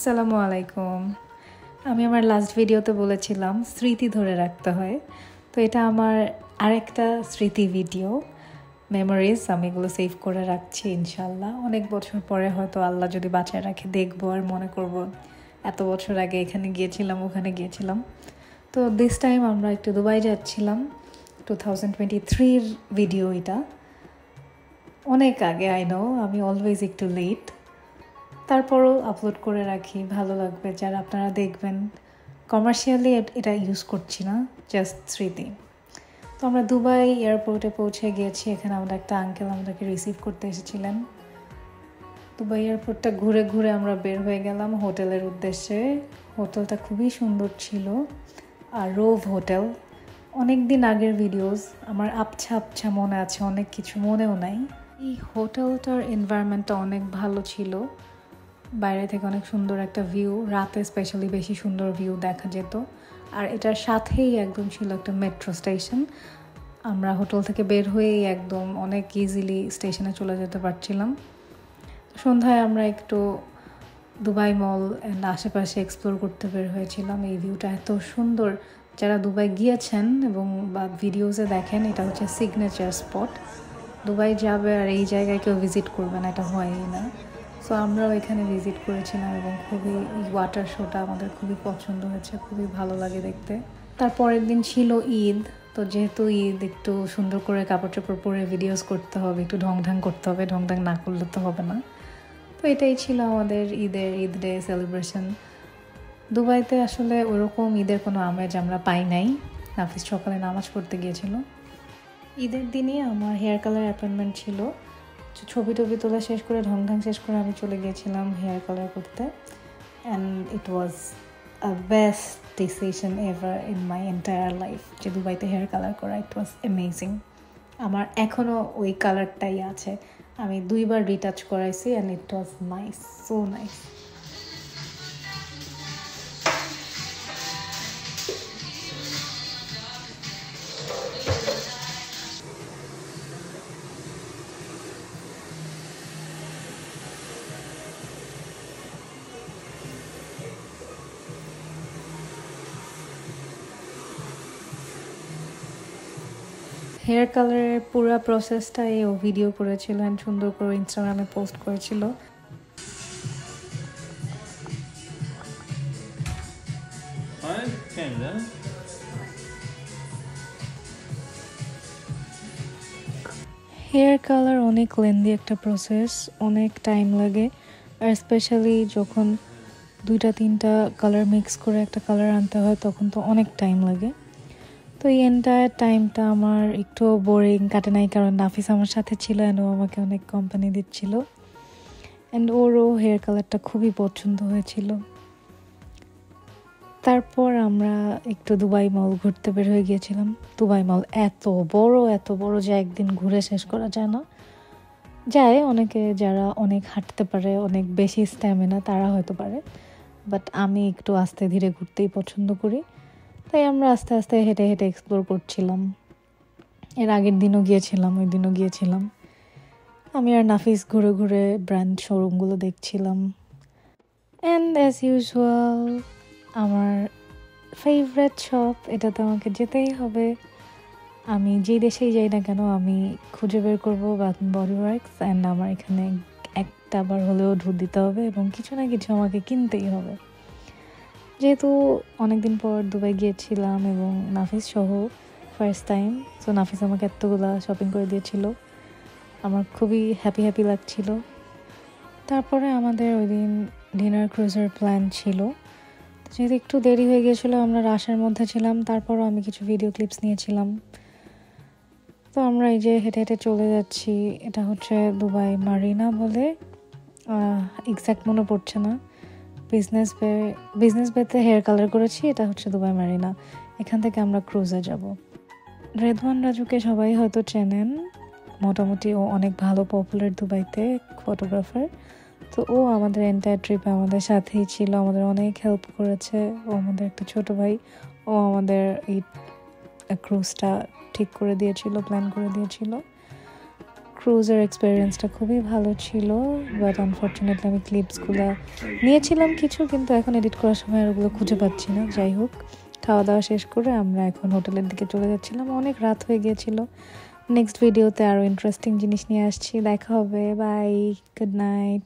আসসালামু আলাইকুম। আমি আমার লাস্ট ভিডিওতে বলেছিলাম স্মৃতি ধরে রাখতে হয়, তো এটা আমার আরেকটা স্মৃতি ভিডিও মেমোরিজ। আমি এগুলো সেভ করে রাখছি ইনশাল্লাহ। অনেক বছর পরে হয়তো আল্লাহ যদি বাঁচায় রাখে দেখবো আর মনে করব এত বছর আগে এখানে গিয়েছিলাম ওখানে গিয়েছিলাম। তো দিস টাইম আমরা একটু দুবাই যাচ্ছিলাম। 2023-র ভিডিও এটা, অনেক আগে। আই নো আমি অলওয়েজ একটু লেট, তারপরও আপলোড করে রাখি, ভালো লাগবে যারা আপনারা দেখবেন। কমার্শিয়ালি এটা ইউজ করছি না, জাস্ট স্মৃতি। তো আমরা দুবাই এয়ারপোর্টে পৌঁছে গিয়েছি। এখানে আমাদের একটা আঙ্কেল আমাদেরকে রিসিভ করতে এসেছিলেন। দুবাই এয়ারপোর্টটা ঘুরে ঘুরে আমরা বের হয়ে গেলাম হোটেলের উদ্দেশ্যে। হোটেলটা খুবই সুন্দর ছিল, আর রোভ হোটেল। অনেক দিন আগের ভিডিওস আমার আবছা আবছা মনে আছে, অনেক কিছু মনেও নাই। এই হোটেলটার এনভায়রনমেন্টটা অনেক ভালো ছিল, বাইরে থেকে অনেক সুন্দর একটা ভিউ, রাতে স্পেশালি বেশি সুন্দর ভিউ দেখা যেত। আর এটার সাথেই একদম ছিল একটা মেট্রো স্টেশন। আমরা হোটেল থেকে বের হয়েই একদম অনেক ইজিলি স্টেশনে চলে যেতে পারছিলাম। সন্ধ্যায় আমরা একটু দুবাই মল অ্যান্ড আশেপাশে এক্সপ্লোর করতে বের হয়েছিলাম। এই ভিউটা এত সুন্দর, যারা দুবাই গিয়েছেন এবং বা ভিডিওসে দেখেন, এটা হচ্ছে সিগনেচার স্পট। দুবাই যাবে আর এই জায়গায় কেউ ভিজিট করবে না, এটা হয়ই না। সো আমরাও এখানে ভিজিট করেছিলাম এবং খুবই ওয়াটার শোটা আমাদের খুবই পছন্দ হয়েছে, খুবই ভালো লাগে দেখতে। তারপরের দিন ছিল ঈদ। তো যেহেতু ঈদ, একটু সুন্দর করে কাপড় চোপড় পরে ভিডিওস করতে হবে, একটু ঢংঢাং করতে হবে, ঢংঢাং না করলে তো হবে না। তো এটাই ছিল আমাদের ঈদ ডে সেলিব্রেশন। দুবাইতে আসলে ওরকম ঈদের কোনো আমেজ আমরা পাই নাই। নাফিস সকালে নামাজ পড়তে গিয়েছিল। ঈদের দিনই আমার হেয়ার কালার অ্যাপয়েন্টমেন্ট ছিল। ছবি টবি তোলা শেষ করে ঢংঢাং শেষ করে আমি চলে গিয়েছিলাম হেয়ার কালার করতে। And it was a best decision ever in my entire life, যে দুবাইতে হেয়ার কালার করা। It was amazing. আমার এখনও ওই কালারটাই আছে। আমি 2বার রিটাচ করাইছি and it was nice, so nice. Hair কালারের পুরো প্রসেসটাই ও ভিডিও করেছিল অ্যান্ড সুন্দর করে ইনস্টাগ্রামে পোস্ট করেছিল। হেয়ার কালার অনেক লেন্দি একটা প্রসেস, অনেক টাইম লাগে। আর স্পেশালি যখন 2-3টা কালার মিক্স করে একটা কালার আনতে হয়, তখন তো অনেক টাইম লাগে। তো এই এন্টায়ার টাইমটা আমার একটু বোরিং কাটে নাই, কারণ নাফিস আমার সাথে ছিল অ্যান্ড ও আমাকে অনেক কোম্পানি দিচ্ছিল। অ্যান্ড ওরও হেয়ার কালারটা খুবই পছন্দ হয়েছিল। তারপর আমরা একটু দুবাই মল ঘুরতে বের হয়ে গিয়েছিলাম। দুবাই মল এত বড় যে একদিন ঘুরে শেষ করা যায় না। যায় অনেকে, যারা অনেক হাঁটতে পারে, অনেক বেশি স্ট্যামিনা, তারা হয়তো পারে। বাট আমি একটু আস্তে ধীরে ঘুরতেই পছন্দ করি, তাই আমরা আস্তে আস্তে হেঁটে হেঁটে এক্সপ্লোর করছিলাম। এর আগের দিনও গিয়েছিলাম, ওই দিনও গিয়েছিলাম। আমি আর নাফিস ঘুরে ঘুরে ব্র্যান্ড শোরুমগুলো দেখছিলাম। অ্যান্ড অ্যাজ ইউজুয়াল আমার ফেভারিট শপ, এটাতে আমাকে যেতেই হবে। আমি যে দেশেই যাই না কেন, আমি খুঁজে বের করবো বাথ বডি ওয়ার্কস। অ্যান্ড আমার এখানে একটা বার হলেও ঢুক দিতে হবে এবং কিছু না কিছু আমাকে কিনতেই হবে। যেহেতু অনেকদিন পর দুবাই গিয়েছিলাম এবং নাফিস সহ ফার্স্ট টাইম, সো নাফিস আমাকে এতগুলা শপিং করে দিয়েছিল, আমার খুবই হ্যাপি লাগছিল। তারপরে আমাদের ওই দিন ডিনার ক্রুজের প্ল্যান ছিল। যেহেতু একটু দেরি হয়ে গিয়েছিলো, আমরা রাশের মধ্যে ছিলাম, তারপরও আমি কিছু ভিডিও ক্লিপস নিয়েছিলাম। তো আমরা এই যে হেঁটে হেঁটে চলে যাচ্ছি। এটা হচ্ছে দুবাই মারিনা বলে, এক্স্যাক্ট মনে পড়ছে না। বিজনেস বেতে হেয়ার কালার করেছি, এটা হচ্ছে দুবাই মারিনা। এখান থেকে আমরা ক্রুজে যাব। রেদওয়ান রাজুকে সবাই হয়তো চেনেন, মোটামুটি ও অনেক ভালো পপুলার দুবাইতে ফটোগ্রাফার। তো ও আমাদের এন্টায়ার ট্রিপে আমাদের সাথেই ছিল, আমাদের অনেক হেল্প করেছে। ও আমাদের একটা ছোট ভাই, ও আমাদের এই ক্রুজটা ঠিক করে দিয়েছিল, প্ল্যান করে দিয়েছিল। ক্রুজের এক্সপিরিয়েন্সটা খুবই ভালো ছিল, বাট আনফর্চুনেটলি আমি ক্লিপসগুলো নিয়েছিলাম কিছু, কিন্তু এখন এডিট করার সময় আর ওগুলো খুঁজে পাচ্ছি না। যাই হোক, খাওয়া দাওয়া শেষ করে আমরা এখন হোটেলের দিকে চলে যাচ্ছিলাম, অনেক রাত হয়ে গিয়েছিল। নেক্সট ভিডিওতে আরও ইন্টারেস্টিং জিনিস নিয়ে আসছি, দেখা হবে, বাই, গুড নাইট।